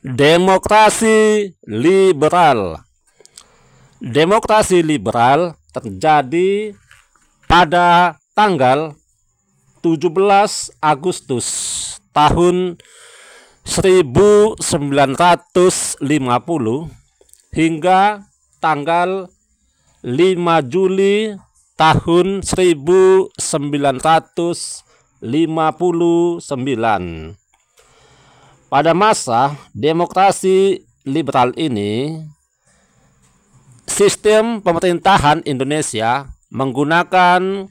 Demokrasi liberal. Demokrasi liberal terjadi pada tanggal 17 Agustus tahun 1950 hingga tanggal 5 Juli tahun 1959. Pada masa demokrasi liberal ini, sistem pemerintahan Indonesia menggunakan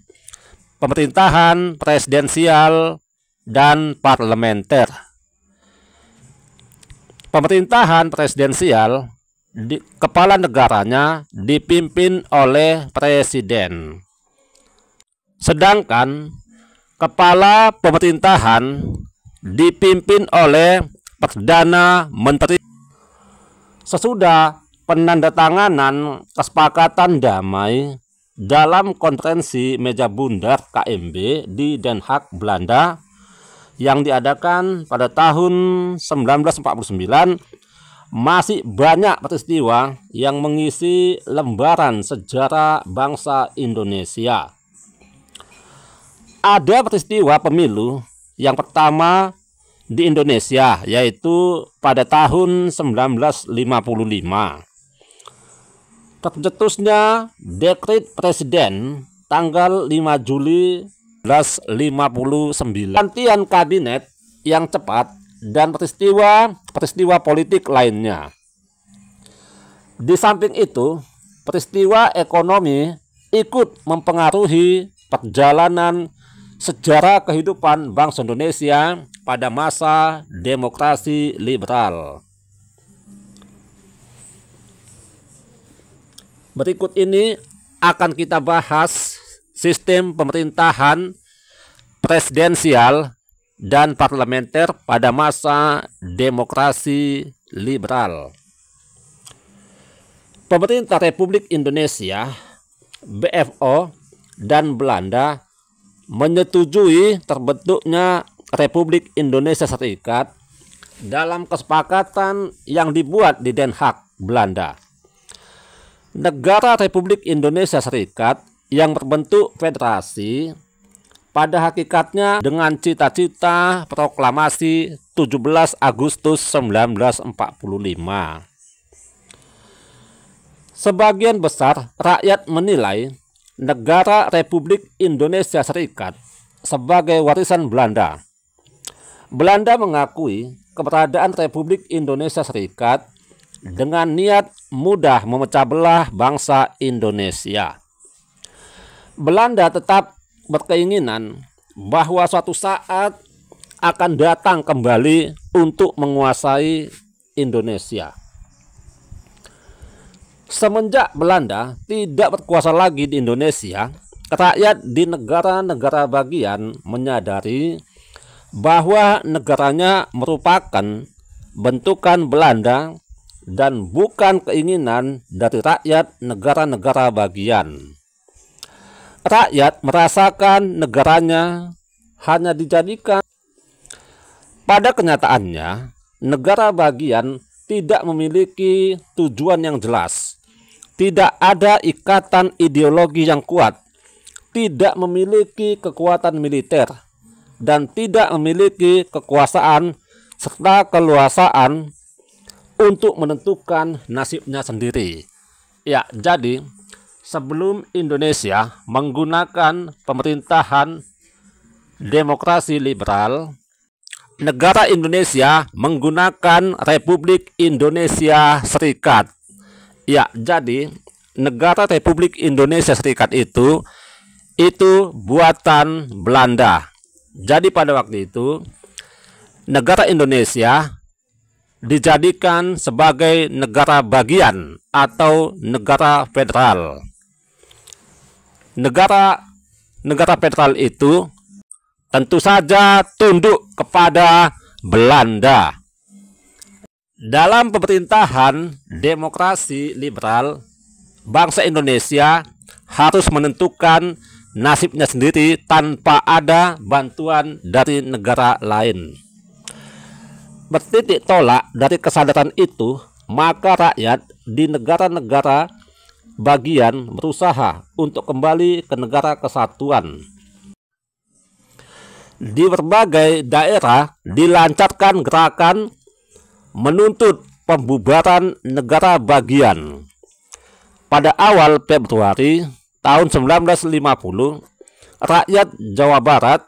pemerintahan presidensial dan parlementer. Pemerintahan presidensial, kepala negaranya dipimpin oleh presiden. Sedangkan kepala pemerintahan dipimpin oleh Perdana Menteri. Sesudah penandatanganan kesepakatan damai dalam konferensi meja bundar KMB di Den Haag, Belanda yang diadakan pada tahun 1949, masih banyak peristiwa yang mengisi lembaran sejarah bangsa Indonesia. Ada peristiwa pemilu yang pertama di Indonesia, yaitu pada tahun 1955. Tercetusnya dekret presiden tanggal 5 Juli 1959. Gantian kabinet yang cepat dan peristiwa politik lainnya. Di samping itu, peristiwa ekonomi ikut mempengaruhi perjalanan sejarah kehidupan bangsa Indonesia pada masa demokrasi liberal. Berikut ini akan kita bahas sistem pemerintahan presidensial dan parlementer pada masa demokrasi liberal. Pemerintah Republik Indonesia, BFO, dan Belanda menyetujui terbentuknya Republik Indonesia Serikat dalam kesepakatan yang dibuat di Den Haag, Belanda. Negara Republik Indonesia Serikat yang berbentuk federasi pada hakikatnya dengan cita-cita proklamasi 17 Agustus 1945. Sebagian besar rakyat menilai negara Republik Indonesia Serikat sebagai warisan Belanda. Belanda mengakui keberadaan Republik Indonesia Serikat dengan niat mudah memecah belah bangsa Indonesia. Belanda tetap berkeinginan bahwa suatu saat akan datang kembali untuk menguasai Indonesia. Semenjak Belanda tidak berkuasa lagi di Indonesia, rakyat di negara-negara bagian menyadari bahwa negaranya merupakan bentukan Belanda dan bukan keinginan dari rakyat negara-negara bagian. Rakyat merasakan negaranya hanya dijadikan. Pada kenyataannya, negara bagian tidak memiliki tujuan yang jelas. Tidak ada ikatan ideologi yang kuat, tidak memiliki kekuatan militer, dan tidak memiliki kekuasaan serta keluasaan untuk menentukan nasibnya sendiri. Ya, jadi sebelum Indonesia menggunakan pemerintahan demokrasi liberal, negara Indonesia menggunakan Republik Indonesia Serikat. Ya, jadi negara Republik Indonesia Serikat itu buatan Belanda. Jadi pada waktu itu negara Indonesia dijadikan sebagai negara bagian atau negara federal. Negara federal itu tentu saja tunduk kepada Belanda. Dalam pemerintahan demokrasi liberal, bangsa Indonesia harus menentukan nasibnya sendiri tanpa ada bantuan dari negara lain. bertitik tolak dari kesadaran itu, maka rakyat di negara-negara bagian berusaha untuk kembali ke negara kesatuan. Di berbagai daerah dilancarkan gerakan menuntut pembubaran negara bagian. Pada awal Februari tahun 1950, rakyat Jawa Barat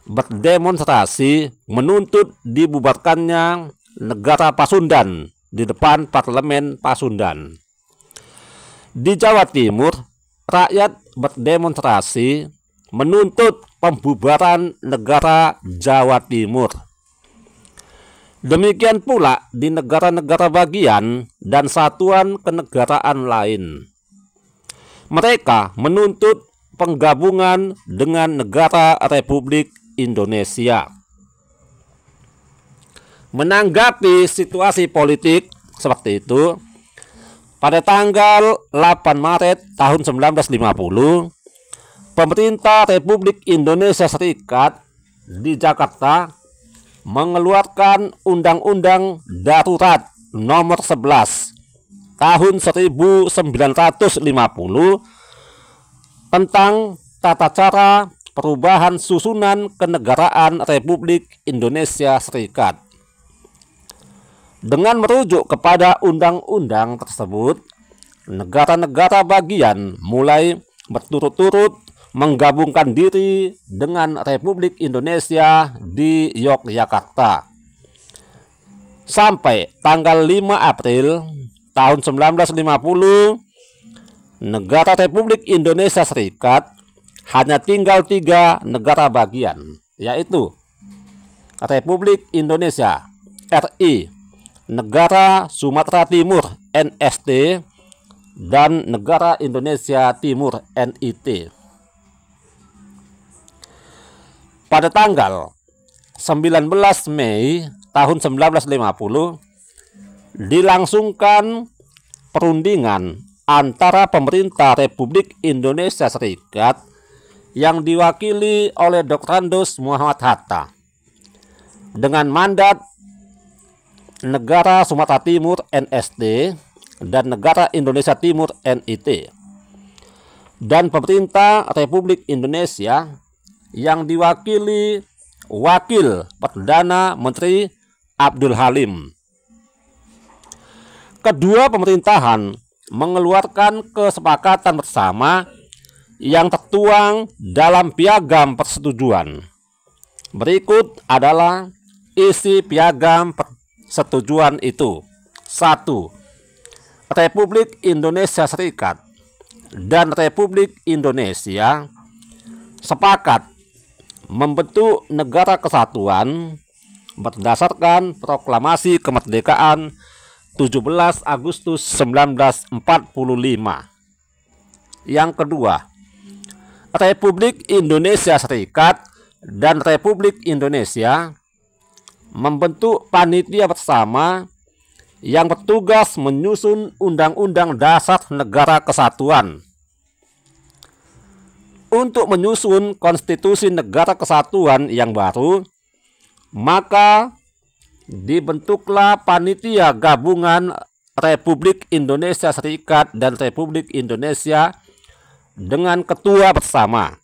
berdemonstrasi menuntut dibubarkannya negara Pasundan di depan parlemen Pasundan. Di Jawa Timur, rakyat berdemonstrasi menuntut pembubaran negara Jawa Timur. Demikian pula di negara-negara bagian dan satuan kenegaraan lain. Mereka menuntut penggabungan dengan negara Republik Indonesia. Menanggapi situasi politik seperti itu, pada tanggal 8 Maret tahun 1950, pemerintah Republik Indonesia Serikat di Jakarta mengeluarkan Undang-Undang Darurat Nomor 11 Tahun 1950 tentang tata cara perubahan susunan kenegaraan Republik Indonesia Serikat. Dengan merujuk kepada undang-undang tersebut, negara-negara bagian mulai berturut-turut menggabungkan diri dengan Republik Indonesia di Yogyakarta. Sampai tanggal 5 April tahun 1950, negara Republik Indonesia Serikat hanya tinggal 3 negara bagian, yaitu Republik Indonesia RI, Negara Sumatera Timur NST, dan Negara Indonesia Timur NIT. Pada tanggal 19 Mei tahun 1950 dilangsungkan perundingan antara pemerintah Republik Indonesia Serikat yang diwakili oleh Dr. Andos Muhammad Hatta dengan mandat Negara Sumatera Timur NST dan Negara Indonesia Timur NIT, dan pemerintah Republik Indonesia yang diwakili Wakil Perdana Menteri Abdul Halim. Kedua pemerintahan mengeluarkan kesepakatan bersama yang tertuang dalam piagam persetujuan. Berikut adalah isi piagam persetujuan itu. 1. Republik Indonesia Serikat dan Republik Indonesia sepakat membentuk negara kesatuan berdasarkan proklamasi kemerdekaan 17 Agustus 1945. Yang kedua, Republik Indonesia Serikat dan Republik Indonesia membentuk panitia bersama yang bertugas menyusun Undang-Undang Dasar Negara Kesatuan. Untuk menyusun konstitusi negara kesatuan yang baru, maka dibentuklah panitia gabungan Republik Indonesia Serikat dan Republik Indonesia dengan ketua bersama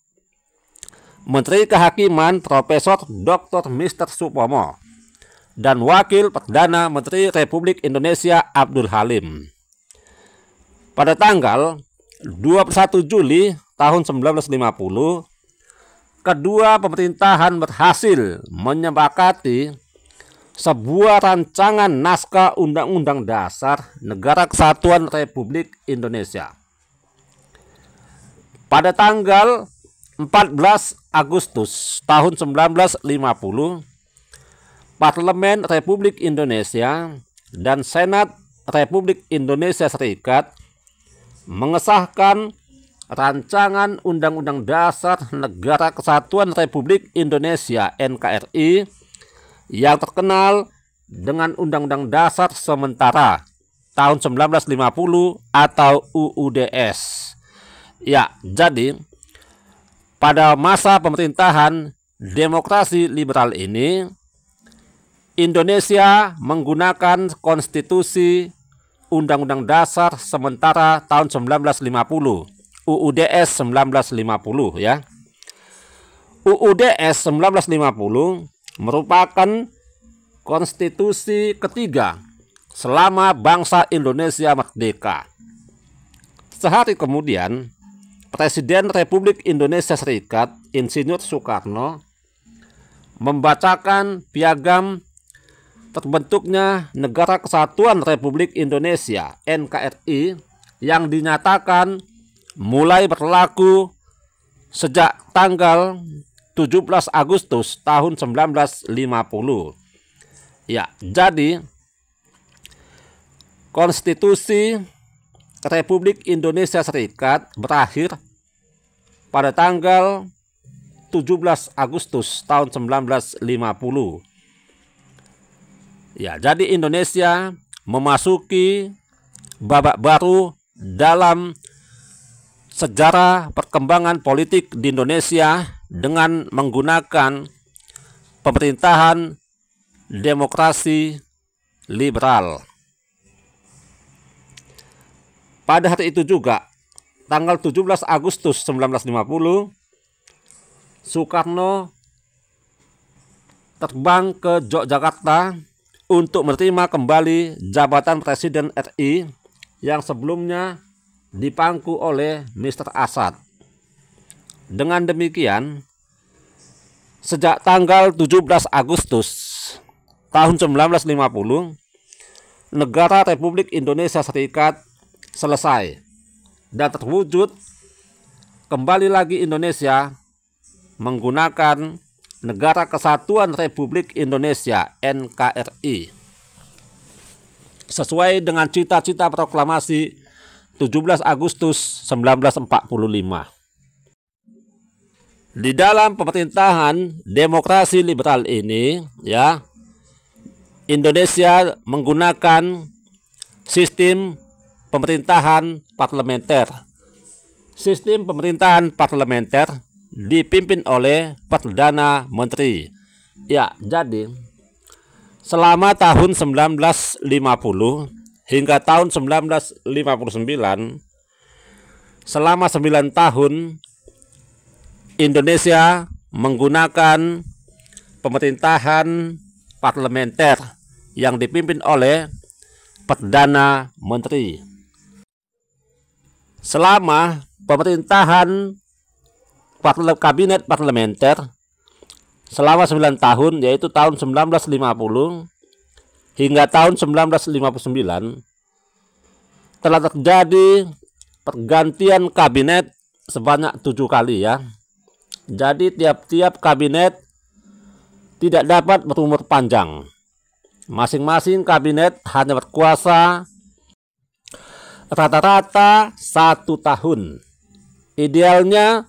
Menteri Kehakiman Profesor Dr. Mr. Supomo dan Wakil Perdana Menteri Republik Indonesia Abdul Halim. Pada tanggal 21 Juli tahun 1950, kedua pemerintahan berhasil menyepakati sebuah rancangan naskah Undang-Undang Dasar Negara Kesatuan Republik Indonesia. Pada tanggal 14 Agustus tahun 1950, Parlemen Republik Indonesia dan Senat Republik Indonesia Serikat mengesahkan Rancangan Undang-Undang Dasar Negara Kesatuan Republik Indonesia NKRI yang terkenal dengan Undang-Undang Dasar Sementara tahun 1950 atau UUDS. Ya, jadi pada masa pemerintahan demokrasi liberal ini, Indonesia menggunakan konstitusi Undang-Undang Dasar sementara tahun 1950, UUDS 1950 ya. UUDS 1950 merupakan konstitusi ketiga selama bangsa Indonesia merdeka. Sehari kemudian, Presiden Republik Indonesia Serikat Insinyur Soekarno membacakan piagam terbentuknya Negara Kesatuan Republik Indonesia (NKRI) yang dinyatakan mulai berlaku sejak tanggal 17 Agustus tahun 1950. Ya, jadi Konstitusi Republik Indonesia Serikat berakhir pada tanggal 17 Agustus tahun 1950. Ya, jadi Indonesia memasuki babak baru dalam sejarah perkembangan politik di Indonesia dengan menggunakan pemerintahan demokrasi liberal. Pada hari itu juga, tanggal 17 Agustus 1950, Soekarno terbang ke Yogyakarta untuk menerima kembali jabatan Presiden RI yang sebelumnya dipangku oleh Mr. Asad. Dengan demikian, sejak tanggal 17 Agustus tahun 1950, negara Republik Indonesia Serikat selesai dan terwujud kembali lagi Indonesia menggunakan Negara Kesatuan Republik Indonesia (NKRI) sesuai dengan cita-cita proklamasi 17 Agustus 1945. Di dalam pemerintahan demokrasi liberal ini, ya, Indonesia menggunakan sistem pemerintahan parlementer. Sistem pemerintahan parlementer dipimpin oleh Perdana Menteri. Ya, jadi selama tahun 1950 hingga tahun 1959, selama 9 tahun Indonesia menggunakan pemerintahan parlementer yang dipimpin oleh Perdana Menteri. Selama pemerintahan kabinet parlementer selama 9 tahun, yaitu tahun 1950 hingga tahun 1959, telah terjadi pergantian kabinet sebanyak 7 kali ya. Jadi tiap-tiap kabinet tidak dapat berumur panjang. Masing-masing kabinet hanya berkuasa rata-rata 1 tahun. Idealnya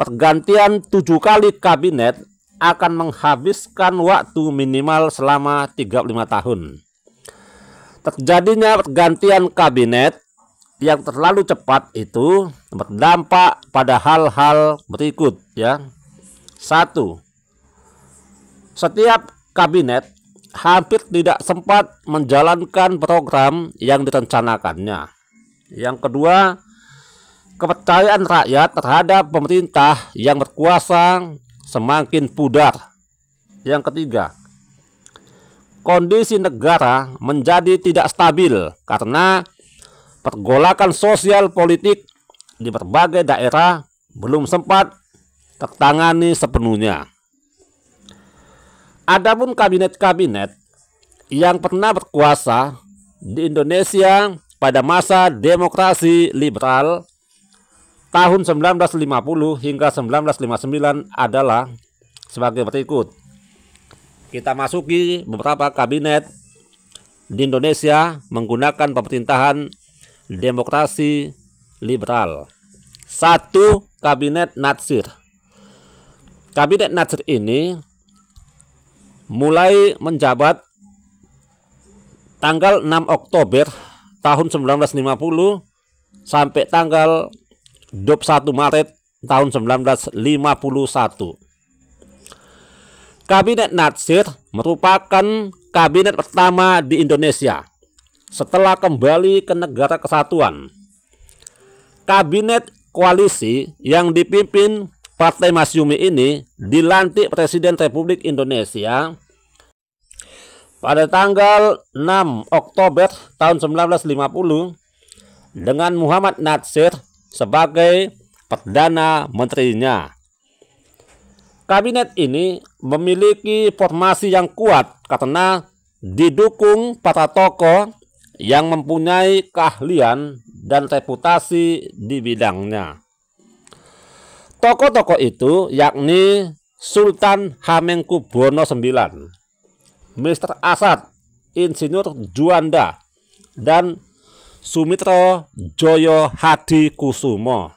pergantian 7 kali kabinet akan menghabiskan waktu minimal selama 35 tahun. Terjadinya pergantian kabinet yang terlalu cepat itu berdampak pada hal-hal berikut ya. 1. Setiap kabinet hampir tidak sempat menjalankan program yang direncanakannya. Yang kedua, kepercayaan rakyat terhadap pemerintah yang berkuasa semakin pudar. Yang ketiga, kondisi negara menjadi tidak stabil karena pergolakan sosial politik di berbagai daerah belum sempat tertangani sepenuhnya. Adapun kabinet-kabinet yang pernah berkuasa di Indonesia pada masa demokrasi liberal tahun 1950 hingga 1959 adalah sebagai berikut. Kita masuki beberapa kabinet di Indonesia menggunakan pemerintahan demokrasi liberal. 1. Kabinet Natsir. Kabinet Natsir ini mulai menjabat tanggal 6 Oktober tahun 1950 sampai tanggal 21 Maret tahun 1951. Kabinet Natsir merupakan kabinet pertama di Indonesia setelah kembali ke negara kesatuan. Kabinet koalisi yang dipimpin Partai Masyumi ini dilantik Presiden Republik Indonesia pada tanggal 6 Oktober tahun 1950 dengan Muhammad Natsir sebagai Perdana Menterinya. Kabinet ini memiliki formasi yang kuat karena didukung para tokoh yang mempunyai keahlian dan reputasi di bidangnya. Tokoh-tokoh itu yakni Sultan Hamengkubuwono IX, Mr. Asad, Insinyur Juanda, dan Sumitro Joyo Hadikusumo.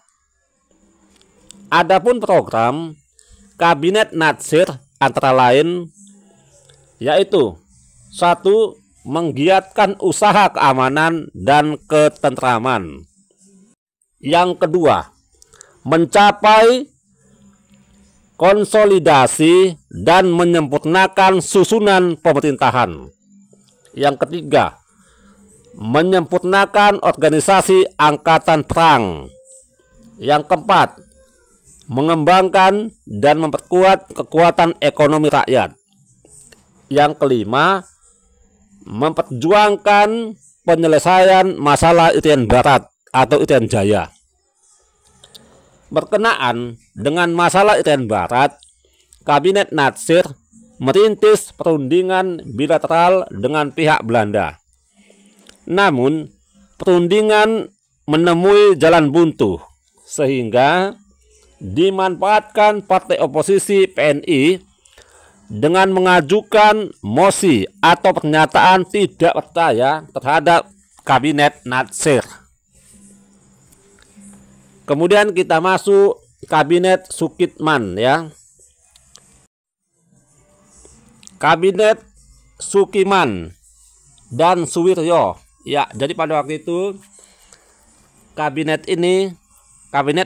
Adapun program Kabinet Natsir antara lain yaitu 1. Menggiatkan usaha keamanan dan ketentraman. Yang kedua, mencapai konsolidasi dan menyempurnakan susunan pemerintahan. Yang ketiga, menyempurnakan organisasi angkatan perang. Yang keempat, mengembangkan dan memperkuat kekuatan ekonomi rakyat. Yang kelima, memperjuangkan penyelesaian masalah Irian Barat atau Irian Jaya. Berkenaan dengan masalah Irian Barat, Kabinet Natsir merintis perundingan bilateral dengan pihak Belanda. Namun, perundingan menemui jalan buntu sehingga dimanfaatkan partai oposisi PNI dengan mengajukan mosi atau pernyataan tidak percaya terhadap Kabinet Natsir. Kemudian kita masuk Kabinet Sukitman ya. Kabinet Sukiman dan Suwiryo. Ya, jadi pada waktu itu kabinet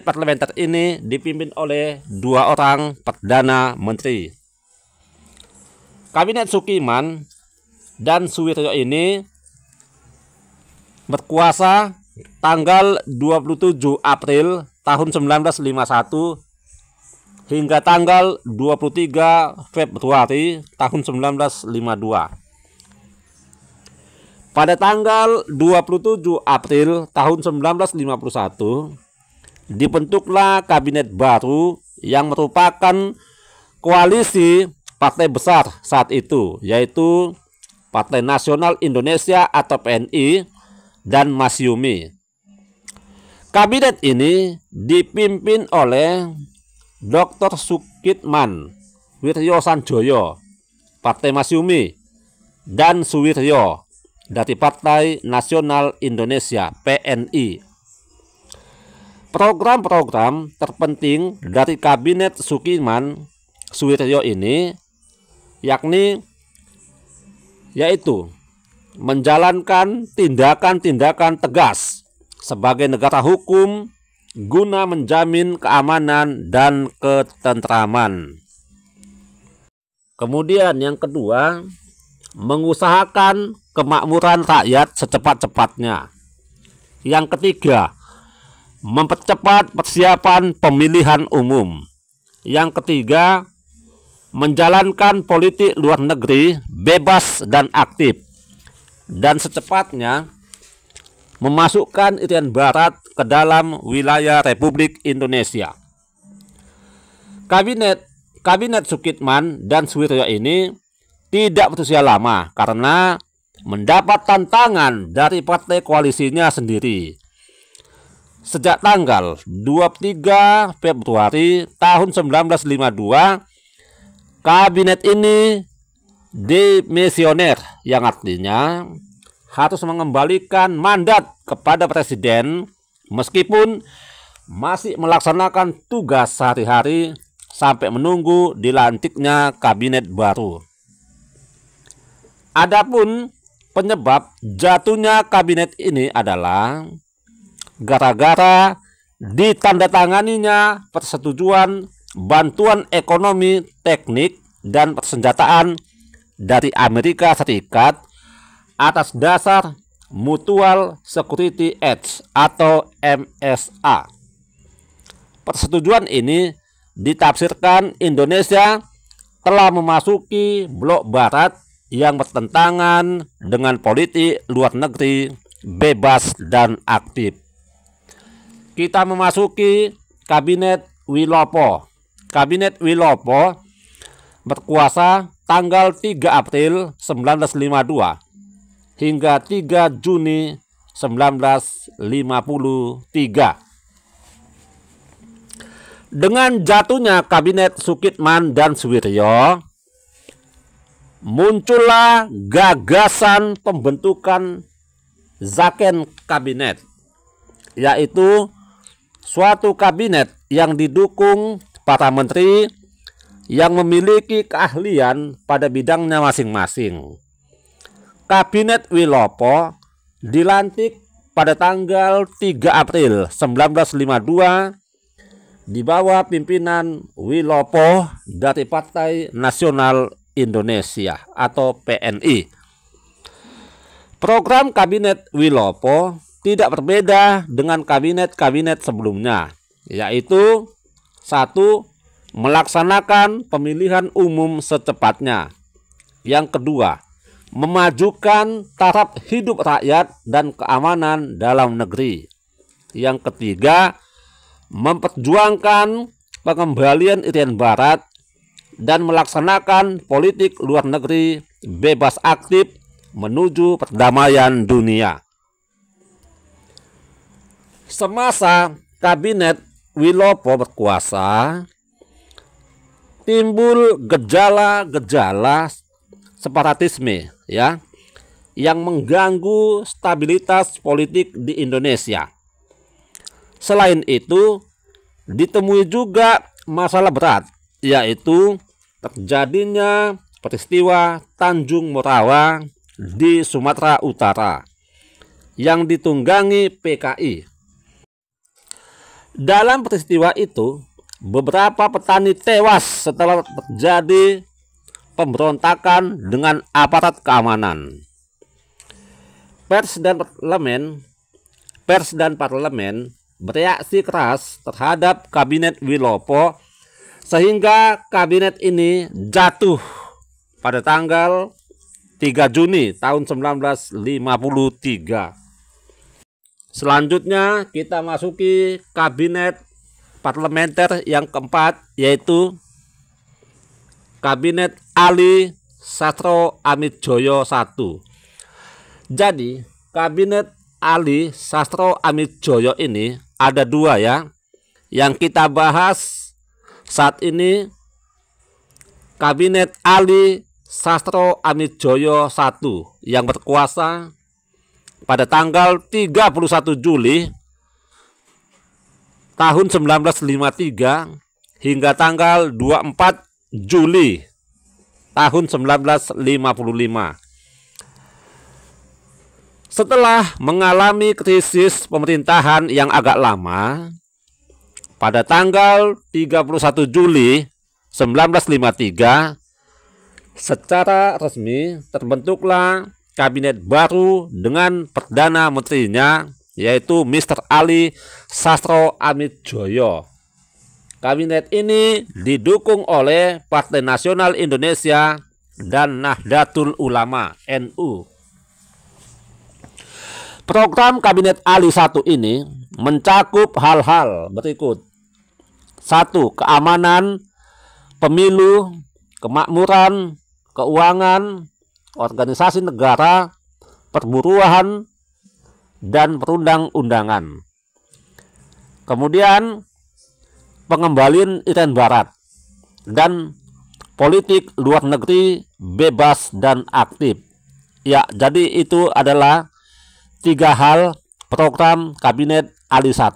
parlementer ini dipimpin oleh 2 orang Perdana Menteri. Kabinet Sukiman dan Suwiryo ini berkuasa tanggal 27 April tahun 1951 hingga tanggal 23 Februari tahun 1952. Pada tanggal 27 April tahun 1951 dibentuklah kabinet baru yang merupakan koalisi partai besar saat itu, yaitu Partai Nasional Indonesia atau PNI dan Masyumi. Kabinet ini dipimpin oleh Dr. Sukitman, Wiryo Sanjoyo, Partai Masyumi, dan Suwiryo dari Partai Nasional Indonesia PNI. Program-program terpenting dari Kabinet Sukiman Suwiryo ini yaitu menjalankan tindakan-tindakan tegas sebagai negara hukum guna menjamin keamanan dan ketentraman. Kemudian yang kedua, mengusahakan kemakmuran rakyat secepat-cepatnya. Yang ketiga, mempercepat persiapan pemilihan umum. Yang ketiga, menjalankan politik luar negeri bebas dan aktif, dan secepatnya memasukkan Irian Barat ke dalam wilayah Republik Indonesia. Kabinet Sukitman dan Suwiryo ini tidak berusia lama karena mendapat tantangan dari partai koalisinya sendiri. Sejak tanggal 23 Februari tahun 1952, kabinet ini demisioner, yang artinya harus mengembalikan mandat kepada presiden meskipun masih melaksanakan tugas sehari-hari sampai menunggu dilantiknya kabinet baru. Adapun penyebab jatuhnya kabinet ini adalah gara-gara ditandatanganinya persetujuan bantuan ekonomi, teknik, dan persenjataan dari Amerika Serikat atas dasar Mutual Security Act atau MSA. Persetujuan ini ditafsirkan Indonesia telah memasuki blok barat yang bertentangan dengan politik luar negeri bebas dan aktif. Kita memasuki Kabinet Wilopo. Kabinet Wilopo berkuasa tanggal 3 April 1952 hingga 3 Juni 1953. Dengan jatuhnya Kabinet Sukitman dan Suwiryo, muncullah gagasan pembentukan Zakon Kabinet, yaitu suatu kabinet yang didukung para menteri yang memiliki keahlian pada bidangnya masing-masing. Kabinet Wilopo dilantik pada tanggal 3 April 1952 di bawah pimpinan Wilopo dari Partai Nasional Indonesia atau PNI. Program Kabinet Wilopo tidak berbeda dengan kabinet-kabinet sebelumnya, yaitu 1. Melaksanakan pemilihan umum secepatnya. Yang kedua, memajukan taraf hidup rakyat dan keamanan dalam negeri. Yang ketiga, memperjuangkan pengembalian Irian Barat dan melaksanakan politik luar negeri bebas aktif menuju perdamaian dunia. Semasa Kabinet Wilopo berkuasa, timbul gejala-gejala separatisme yang mengganggu stabilitas politik di Indonesia. Selain itu, ditemui juga masalah berat, yaitu terjadinya peristiwa Tanjung Morawa di Sumatera Utara yang ditunggangi PKI. Dalam peristiwa itu, beberapa petani tewas setelah terjadi pemberontakan dengan aparat keamanan. Pers dan parlemen bereaksi keras terhadap Kabinet Wilopo sehingga kabinet ini jatuh pada tanggal 3 Juni tahun 1953. Selanjutnya kita masuki kabinet parlementer yang keempat, yaitu Kabinet Ali Sastro-Amidjoyo I. Jadi Kabinet Ali Sastro-Amidjoyo ini ada dua yang kita bahas saat ini. Kabinet Ali Sastro-Amidjoyo I yang berkuasa pada tanggal 31 Juli tahun 1953 hingga tanggal 24 Juli tahun 1955. Setelah mengalami krisis pemerintahan yang agak lama, pada tanggal 31 Juli 1953 secara resmi terbentuklah kabinet baru dengan perdana menterinya, yaitu Mr. Ali Sastro-Amidjoyo. Kabinet ini didukung oleh Partai Nasional Indonesia dan Nahdlatul Ulama (NU). Program Kabinet Ali I ini mencakup hal-hal berikut. 1. Keamanan, pemilu, kemakmuran, keuangan, organisasi negara, perburuan, dan perundang-undangan. Kemudian pengembalian Irian Barat dan politik luar negeri bebas dan aktif. Ya, jadi itu adalah 3 hal program Kabinet Ali I.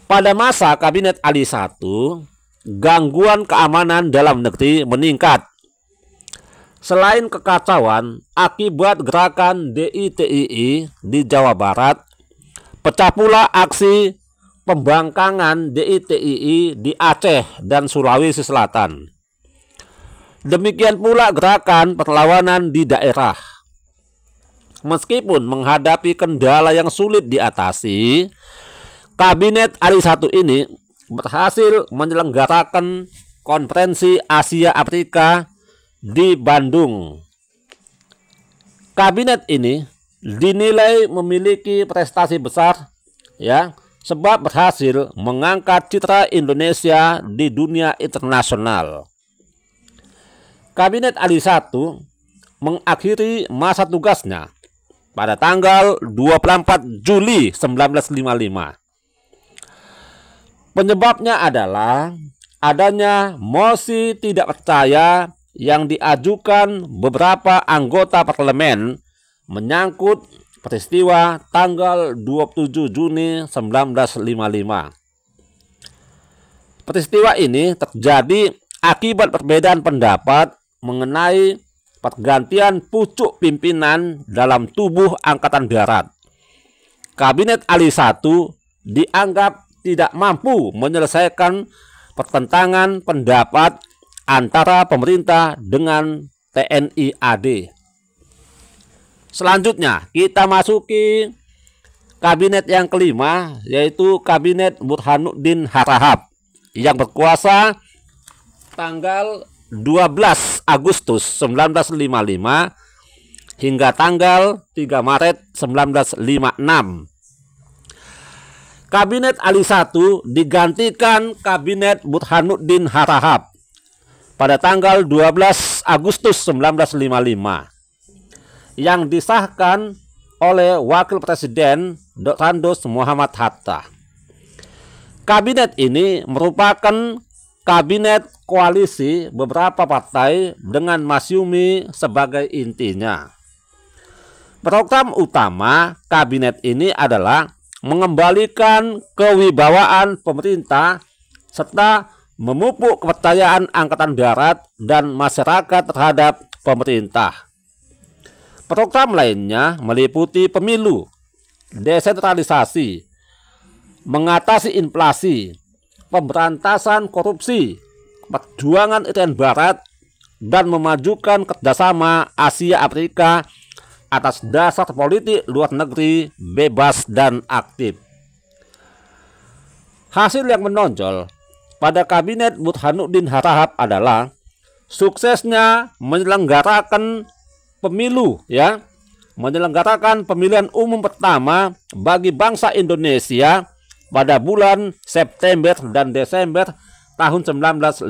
Pada masa Kabinet Ali I, gangguan keamanan dalam negeri meningkat. Selain kekacauan akibat gerakan DITII di Jawa Barat, pecah pula aksi pembangkangan DITII di Aceh dan Sulawesi Selatan. Demikian pula gerakan perlawanan di daerah. Meskipun menghadapi kendala yang sulit diatasi, Kabinet Ali I ini berhasil menyelenggarakan Konferensi Asia Afrika di Bandung. Kabinet ini dinilai memiliki prestasi besar, ya, sebab berhasil mengangkat citra Indonesia di dunia internasional. Kabinet Ali I mengakhiri masa tugasnya pada tanggal 24 Juli 1955. Penyebabnya adalah adanya mosi tidak percaya yang diajukan beberapa anggota parlemen menyangkut peristiwa tanggal 27 Juni 1955. Peristiwa ini terjadi akibat perbedaan pendapat mengenai pergantian pucuk pimpinan dalam tubuh Angkatan Darat. Kabinet Ali I dianggap tidak mampu menyelesaikan pertentangan pendapat antara pemerintah dengan TNI AD. Selanjutnya kita masuki kabinet yang kelima, yaitu Kabinet Burhanuddin Harahap yang berkuasa tanggal 12 Agustus 1955 hingga tanggal 3 Maret 1956. Kabinet Ali I digantikan Kabinet Burhanuddin Harahap pada tanggal 12 Agustus 1955 yang disahkan oleh Wakil Presiden Dr. Andos Muhammad Hatta. Kabinet ini merupakan kabinet koalisi beberapa partai dengan Masyumi sebagai intinya. Program utama kabinet ini adalah mengembalikan kewibawaan pemerintah serta memupuk kepercayaan Angkatan Darat dan masyarakat terhadap pemerintah. Program lainnya meliputi pemilu, desentralisasi, mengatasi inflasi, pemberantasan korupsi, perjuangan Irian Barat, dan memajukan kerjasama Asia Afrika atas dasar politik luar negeri bebas dan aktif. Hasil yang menonjol pada Kabinet Burhanuddin Harahap adalah suksesnya menyelenggarakan pemilu, ya, menyelenggarakan pemilihan umum pertama bagi bangsa Indonesia pada bulan September dan Desember tahun 1955.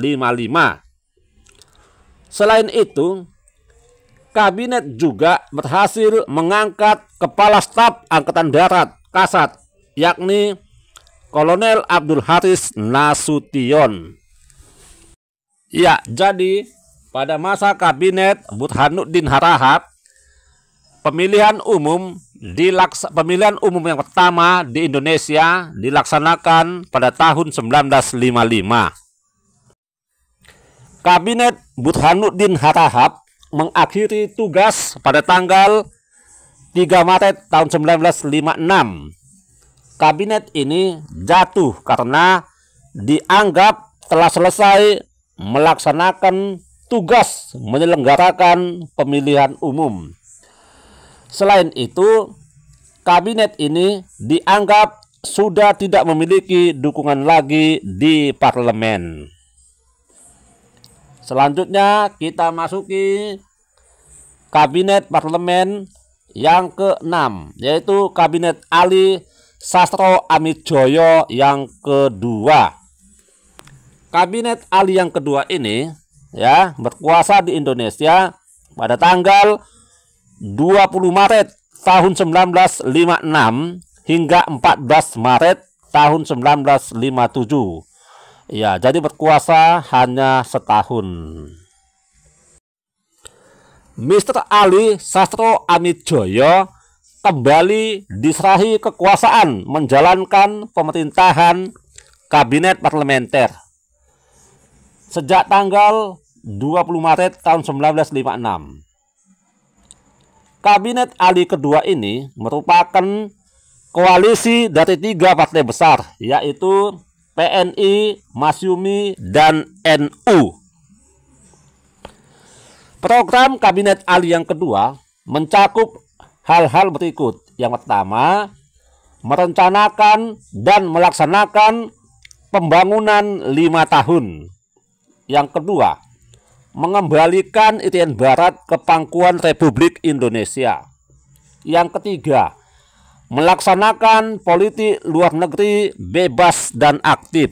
Selain itu, Kabinet juga berhasil mengangkat Kepala Staf Angkatan Darat Kasat, yakni Kolonel Abdul Haris Nasution. Ya, jadi pada masa Kabinet Burhanuddin Harahap, pemilihan umum yang pertama di Indonesia dilaksanakan pada tahun 1955. Kabinet Burhanuddin Harahap mengakhiri tugas pada tanggal 3 Maret tahun 1956. Kabinet ini jatuh karena dianggap telah selesai melaksanakan tugas menyelenggarakan pemilihan umum. Selain itu, kabinet ini dianggap sudah tidak memiliki dukungan lagi di parlemen. Selanjutnya kita masuki kabinet parlemen yang ke-6, yaitu Kabinet Ali Sastro Amidjoyo yang kedua. Kabinet Ali yang kedua ini, ya, berkuasa di Indonesia pada tanggal 20 Maret tahun 1956 hingga 14 Maret tahun 1957. Ya, jadi berkuasa hanya setahun. Mr. Ali Sastro Amidjoyo kembali diserahi kekuasaan menjalankan pemerintahan kabinet parlementer sejak tanggal 20 Maret tahun 1956. Kabinet Ali kedua ini merupakan koalisi dari 3 partai besar, yaitu PNI, Masyumi, dan NU. Program Kabinet Ali yang kedua mencakup hal-hal berikut. Yang pertama, merencanakan dan melaksanakan pembangunan 5 tahun. Yang kedua, mengembalikan Irian Barat ke pangkuan Republik Indonesia. Yang ketiga, melaksanakan politik luar negeri bebas dan aktif.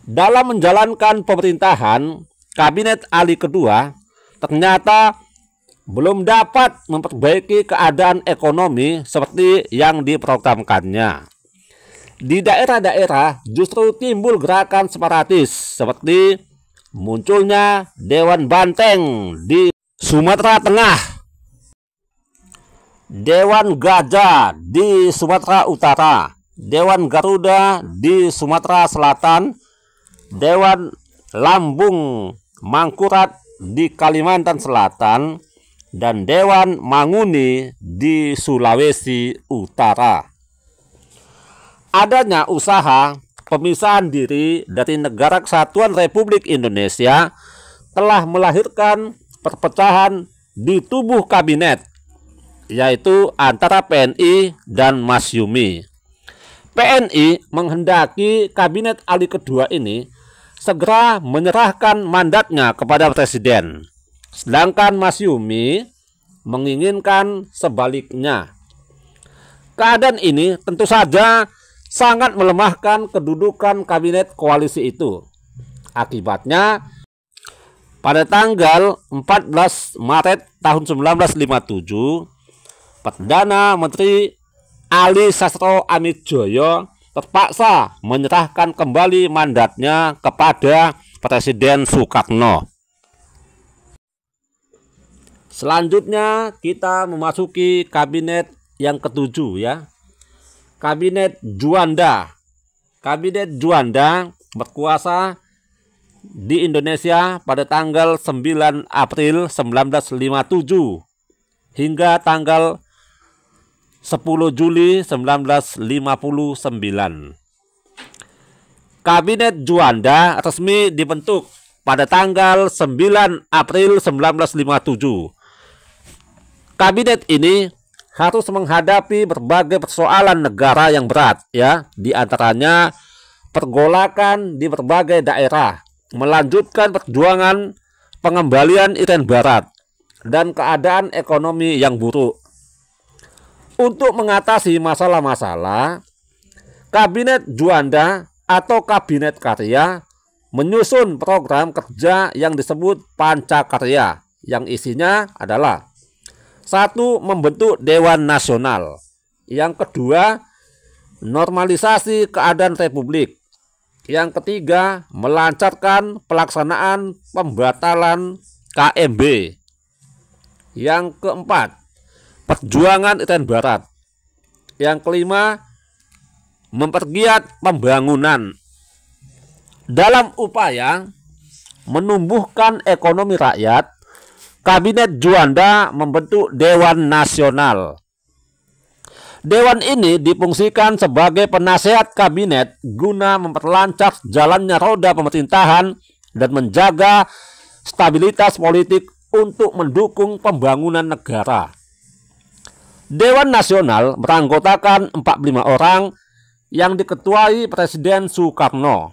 Dalam menjalankan pemerintahan, Kabinet Ali kedua ternyata belum dapat memperbaiki keadaan ekonomi seperti yang diprogramkannya. Di daerah-daerah justru timbul gerakan separatis seperti munculnya Dewan Banteng di Sumatera Tengah, Dewan Gajah di Sumatera Utara, Dewan Garuda di Sumatera Selatan, Dewan Lambung Mangkurat di Kalimantan Selatan, dan Dewan Manguni di Sulawesi Utara. Adanya usaha pemisahan diri dari Negara Kesatuan Republik Indonesia telah melahirkan perpecahan di tubuh kabinet, yaitu antara PNI dan Masyumi. PNI menghendaki Kabinet Ali kedua ini segera menyerahkan mandatnya kepada Presiden, sedangkan Masyumi menginginkan sebaliknya. Keadaan ini tentu saja sangat melemahkan kedudukan kabinet koalisi itu. Akibatnya, pada tanggal 14 Maret tahun 1957, Perdana Menteri Ali Sastro Amidjoyo terpaksa menyerahkan kembali mandatnya kepada Presiden Soekarno. Selanjutnya kita memasuki kabinet yang ketujuh, ya. Kabinet Juanda. Kabinet Juanda berkuasa di Indonesia pada tanggal 9 April 1957 hingga tanggal 10 Juli 1959. Kabinet Juanda resmi dibentuk pada tanggal 9 April 1957. Kabinet ini harus menghadapi berbagai persoalan negara yang berat, ya, di antaranya pergolakan di berbagai daerah, melanjutkan perjuangan pengembalian Irian Barat, dan keadaan ekonomi yang buruk. Untuk mengatasi masalah-masalah, Kabinet Juanda atau Kabinet Karya menyusun program kerja yang disebut Pancakarya, yang isinya adalah: 1. Membentuk Dewan Nasional. Yang kedua, normalisasi keadaan Republik. Yang ketiga, melancarkan pelaksanaan pembatalan KMB. Yang keempat, perjuangan Irian Barat. Yang kelima, mempergiat pembangunan. Dalam upaya menumbuhkan ekonomi rakyat, Kabinet Juanda membentuk Dewan Nasional. Dewan ini difungsikan sebagai penasehat kabinet guna memperlancar jalannya roda pemerintahan dan menjaga stabilitas politik untuk mendukung pembangunan negara. Dewan Nasional beranggotakan 45 orang yang diketuai Presiden Soekarno.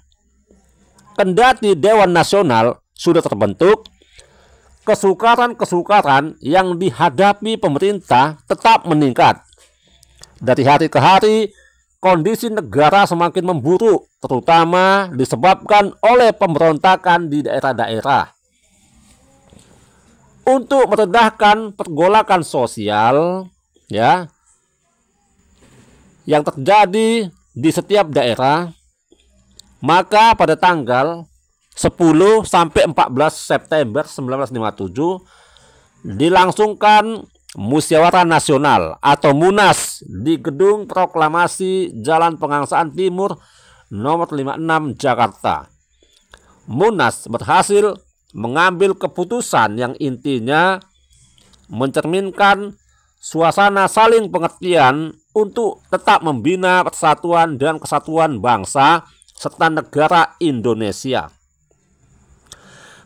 Kendati Dewan Nasional sudah terbentuk, kesukaran-kesukaran yang dihadapi pemerintah tetap meningkat. Dari hari ke hari, kondisi negara semakin memburuk, terutama disebabkan oleh pemberontakan di daerah-daerah. Untuk meredahkan pergolakan sosial, ya, yang terjadi di setiap daerah, maka pada tanggal 10 sampai 14 September 1957 dilangsungkan Musyawarah Nasional atau Munas di Gedung Proklamasi Jalan Pengangsaan Timur nomor 56 Jakarta. Munas berhasil mengambil keputusan yang intinya mencerminkan suasana saling pengertian untuk tetap membina persatuan dan kesatuan bangsa serta negara Indonesia.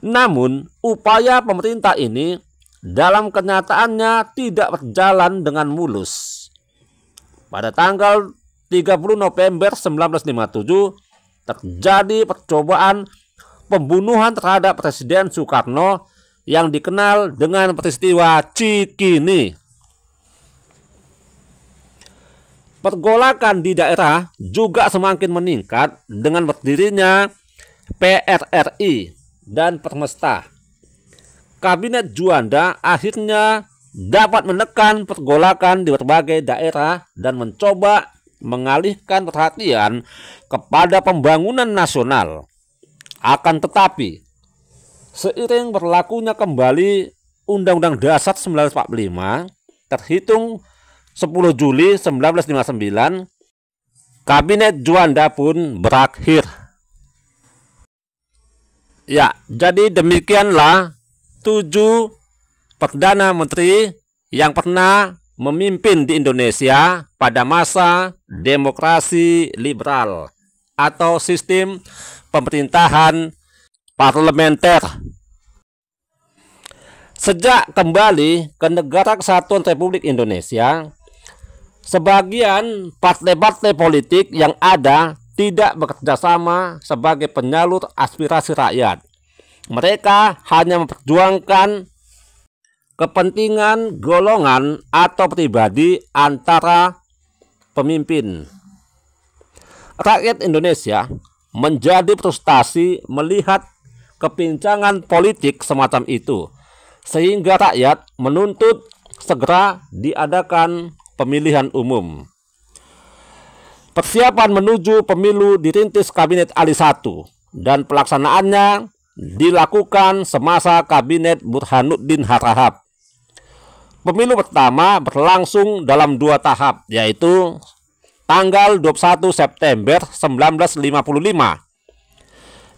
Namun, upaya pemerintah ini dalam kenyataannya tidak berjalan dengan mulus. Pada tanggal 30 November 1957 terjadi percobaan pembunuhan terhadap Presiden Soekarno yang dikenal dengan peristiwa Cikini. Pergolakan di daerah juga semakin meningkat dengan berdirinya PRRI dan Permesta. Kabinet Juanda akhirnya dapat menekan pergolakan di berbagai daerah dan mencoba mengalihkan perhatian kepada pembangunan nasional. Akan tetapi, seiring berlakunya kembali Undang-Undang Dasar 1945 terhitung 10 Juli 1959, Kabinet Juanda pun berakhir. Ya, jadi demikianlah 7 Perdana Menteri yang pernah memimpin di Indonesia pada masa demokrasi liberal atau sistem pemerintahan parlementer. Sejak kembali ke Negara Kesatuan Republik Indonesia, sebagian partai-partai politik yang ada tidak bekerja sama sebagai penyalur aspirasi rakyat. Mereka hanya memperjuangkan kepentingan golongan atau pribadi antara pemimpin. Rakyat Indonesia menjadi frustasi melihat kepincangan politik semacam itu, sehingga rakyat menuntut segera diadakan pemilihan umum. Persiapan menuju pemilu dirintis Kabinet Ali I dan pelaksanaannya dilakukan semasa Kabinet Burhanuddin Harahap. Pemilu pertama berlangsung dalam 2 tahap, yaitu tanggal 21 September 1955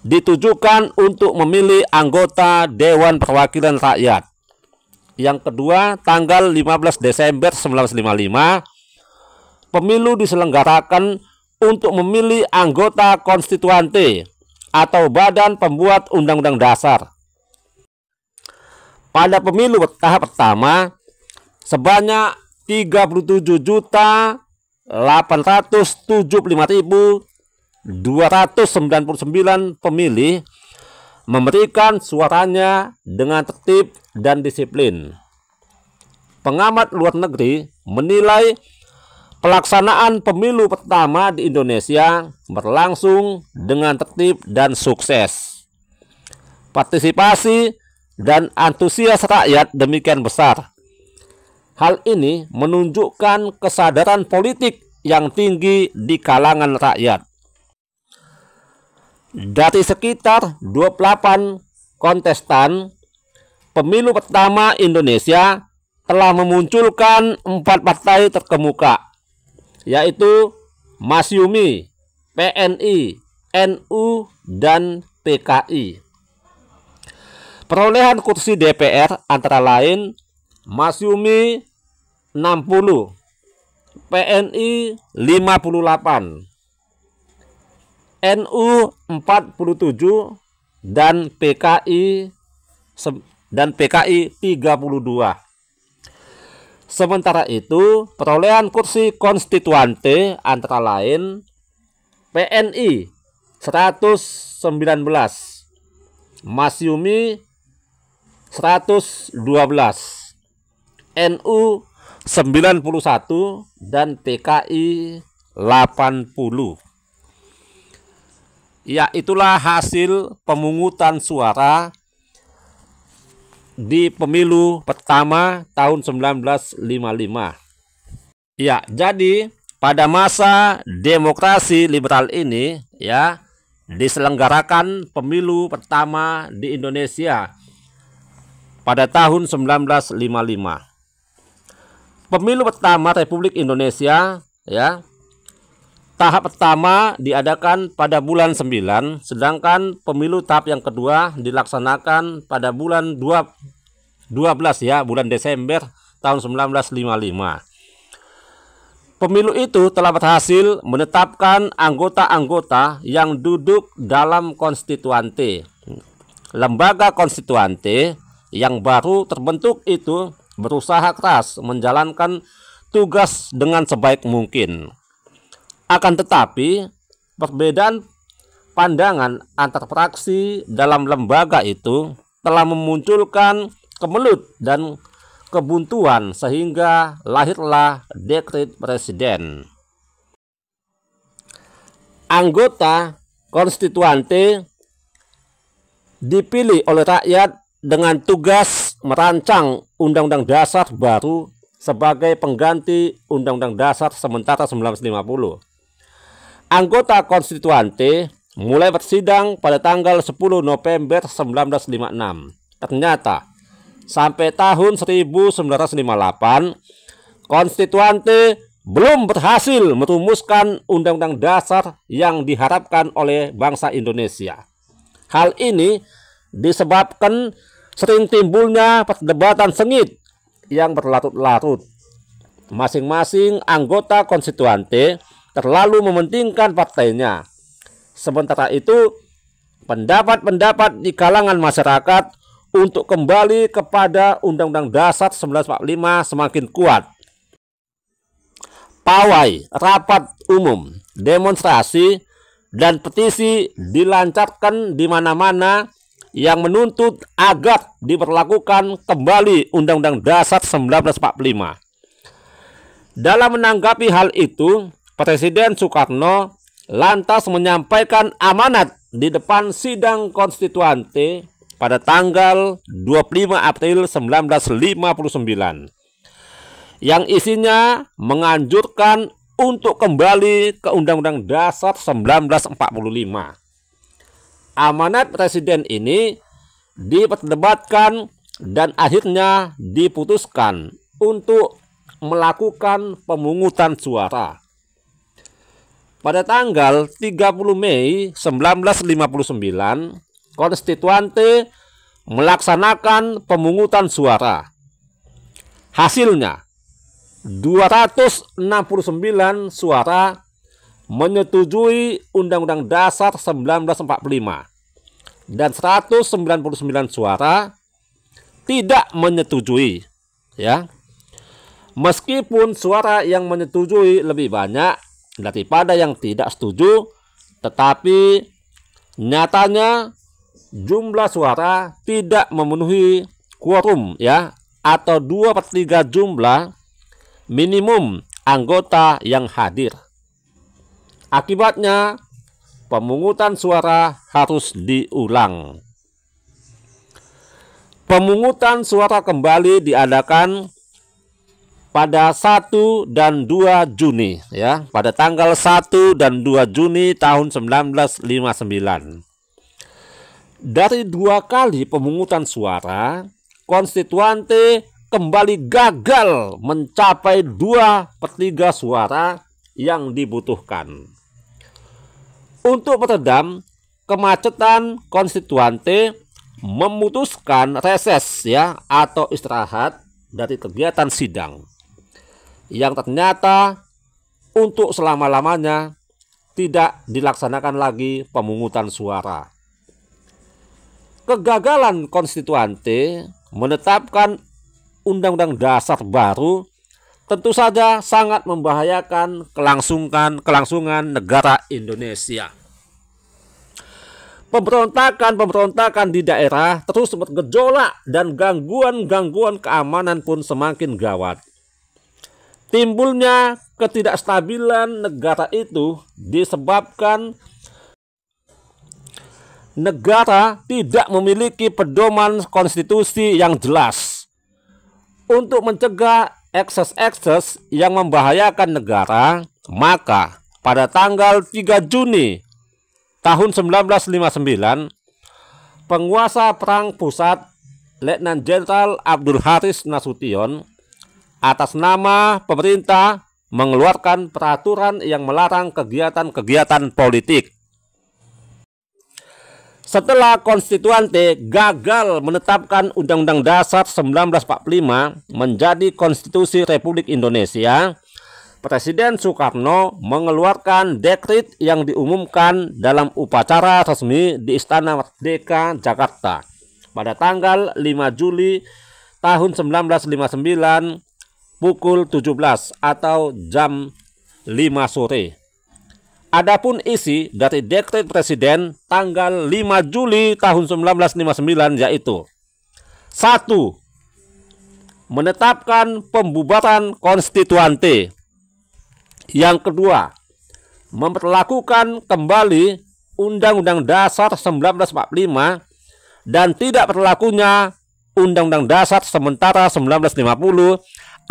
ditujukan untuk memilih anggota Dewan Perwakilan Rakyat. Yang kedua, tanggal 15 Desember 1955 pemilu diselenggarakan untuk memilih anggota konstituante atau badan pembuat undang-undang dasar. Pada pemilu tahap pertama, sebanyak 37.875.299 pemilih memberikan suaranya dengan tertib dan disiplin. Pengamat luar negeri menilai pelaksanaan pemilu pertama di Indonesia berlangsung dengan tertib dan sukses. Partisipasi dan antusias rakyat demikian besar. Hal ini menunjukkan kesadaran politik yang tinggi di kalangan rakyat. Dari sekitar 28 kontestan, pemilu pertama Indonesia telah memunculkan 4 partai terkemuka, yaitu Masyumi, PNI, NU, dan PKI. Perolehan kursi DPR antara lain Masyumi 60, PNI 58, NU 47, dan PKI 32. Sementara itu, perolehan kursi konstituante antara lain PNI 119, Masyumi 112, NU 91, dan PKI 80. Ya, itulah hasil pemungutan suara di pemilu pertama tahun 1955. Ya, jadi pada masa demokrasi liberal ini ya diselenggarakan pemilu pertama di Indonesia pada tahun 1955. Pemilu pertama Republik Indonesia ya, tahap pertama diadakan pada bulan 9, sedangkan pemilu tahap yang kedua dilaksanakan pada bulan 12 ya, bulan Desember tahun 1955. Pemilu itu telah berhasil menetapkan anggota-anggota yang duduk dalam konstituante. lembaga konstituante yang baru terbentuk itu berusaha keras menjalankan tugas dengan sebaik mungkin. Akan tetapi, perbedaan pandangan antar fraksi dalam lembaga itu telah memunculkan kemelut dan kebuntuan sehingga lahirlah dekret presiden. Anggota konstituante dipilih oleh rakyat dengan tugas merancang Undang-Undang Dasar baru sebagai pengganti Undang-Undang Dasar sementara 1950. Anggota konstituante mulai bersidang pada tanggal 10 November 1956. Ternyata sampai tahun 1958 konstituante belum berhasil merumuskan Undang-Undang Dasar yang diharapkan oleh bangsa Indonesia. Hal ini disebabkan sering timbulnya perdebatan sengit yang berlarut-larut. Masing-masing anggota konstituante terlalu mementingkan partainya. Sementara itu, pendapat-pendapat di kalangan masyarakat untuk kembali kepada Undang-Undang Dasar 1945 semakin kuat. Pawai, rapat umum, demonstrasi, dan petisi dilancarkan di mana-mana yang menuntut agar diberlakukan kembali Undang-Undang Dasar 1945. Dalam menanggapi hal itu, Presiden Soekarno lantas menyampaikan amanat di depan sidang konstituante pada tanggal 25 April 1959 yang isinya menganjurkan untuk kembali ke Undang-Undang Dasar 1945. Amanat presiden ini diperdebatkan dan akhirnya diputuskan untuk melakukan pemungutan suara. Pada tanggal 30 Mei 1959, konstituante melaksanakan pemungutan suara. Hasilnya 269 suara menyetujui Undang-Undang Dasar 1945 dan 199 suara tidak menyetujui, ya. Meskipun suara yang menyetujui lebih banyak daripada yang tidak setuju, tetapi nyatanya jumlah suara tidak memenuhi quorum, ya, atau 2/3 jumlah minimum anggota yang hadir. Akibatnya pemungutan suara harus diulang. Pemungutan suara kembali diadakan pada 1 dan 2 Juni, ya, pada tanggal 1 dan 2 Juni tahun 1959. Dari 2 kali pemungutan suara, konstituante kembali gagal mencapai 2/3 suara yang dibutuhkan. Untuk meredam kemacetan, konstituante memutuskan reses, ya, atau istirahat dari kegiatan sidang, yang ternyata untuk selama-lamanya tidak dilaksanakan lagi pemungutan suara. Kegagalan konstituante menetapkan Undang-Undang Dasar baru tentu saja sangat membahayakan kelangsungan negara Indonesia. Pemberontakan di daerah terus bergejolak dan gangguan-gangguan keamanan pun semakin gawat. Timbulnya ketidakstabilan negara itu disebabkan negara tidak memiliki pedoman konstitusi yang jelas. Untuk mencegah ekses-ekses yang membahayakan negara, maka pada tanggal 3 Juni tahun 1959, penguasa perang pusat Letnan Jenderal Abdul Haris Nasution atas nama pemerintah mengeluarkan peraturan yang melarang kegiatan-kegiatan politik. Setelah konstituante gagal menetapkan Undang-Undang Dasar 1945 menjadi Konstitusi Republik Indonesia, Presiden Soekarno mengeluarkan dekret yang diumumkan dalam upacara resmi di Istana Merdeka, Jakarta pada tanggal 5 Juli tahun 1959 pukul 17 atau jam 5 sore. Adapun isi dari dekret Presiden tanggal 5 Juli tahun 1959 yaitu: 1. Menetapkan pembubaran konstituante. Yang kedua, memperlakukan kembali Undang-Undang Dasar 1945 dan tidak berlakunya Undang-Undang Dasar sementara 1950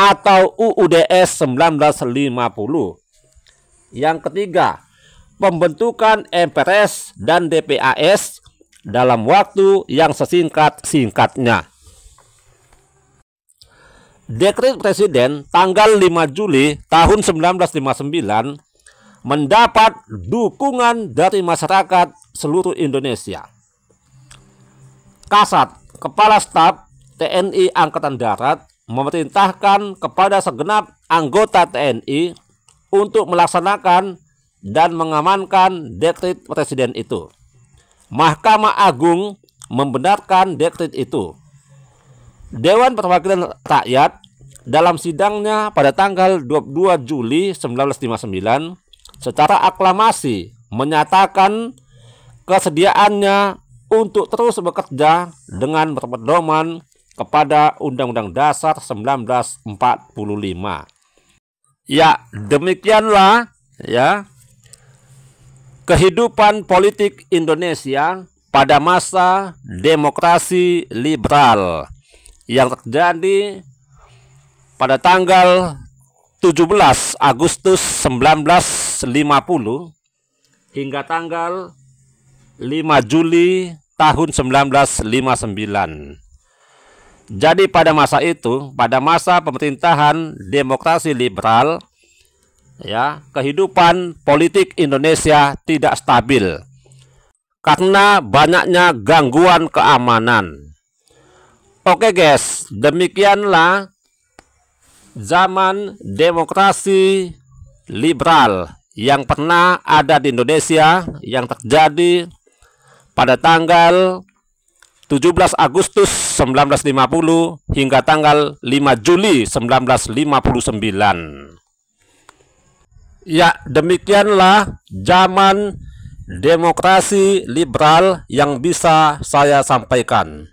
atau UUDS 1950. Yang ketiga, pembentukan MPRS dan DPAS dalam waktu yang sesingkat-singkatnya. Dekret Presiden tanggal 5 Juli tahun 1959 mendapat dukungan dari masyarakat seluruh Indonesia. Kasat, Kepala Staf TNI Angkatan Darat, memerintahkan kepada segenap anggota TNI untuk melaksanakan dan mengamankan dekret Presiden itu. Mahkamah Agung membenarkan dekret itu. Dewan Perwakilan Rakyat dalam sidangnya pada tanggal 22 Juli 1959 secara aklamasi menyatakan kesediaannya untuk terus bekerja dengan berpedoman kepada Undang-Undang Dasar 1945. Ya, demikianlah ya kehidupan politik Indonesia pada masa demokrasi liberal yang terjadi pada tanggal 17 Agustus 1950 hingga tanggal 5 Juli tahun 1959. Jadi pada masa itu, pada masa pemerintahan demokrasi liberal, ya, kehidupan politik Indonesia tidak stabil karena banyaknya gangguan keamanan. Oke guys, demikianlah zaman demokrasi liberal yang pernah ada di Indonesia yang terjadi pada tanggal 17 Agustus 1950 hingga tanggal 5 Juli 1959. Ya, demikianlah zaman demokrasi liberal yang bisa saya sampaikan.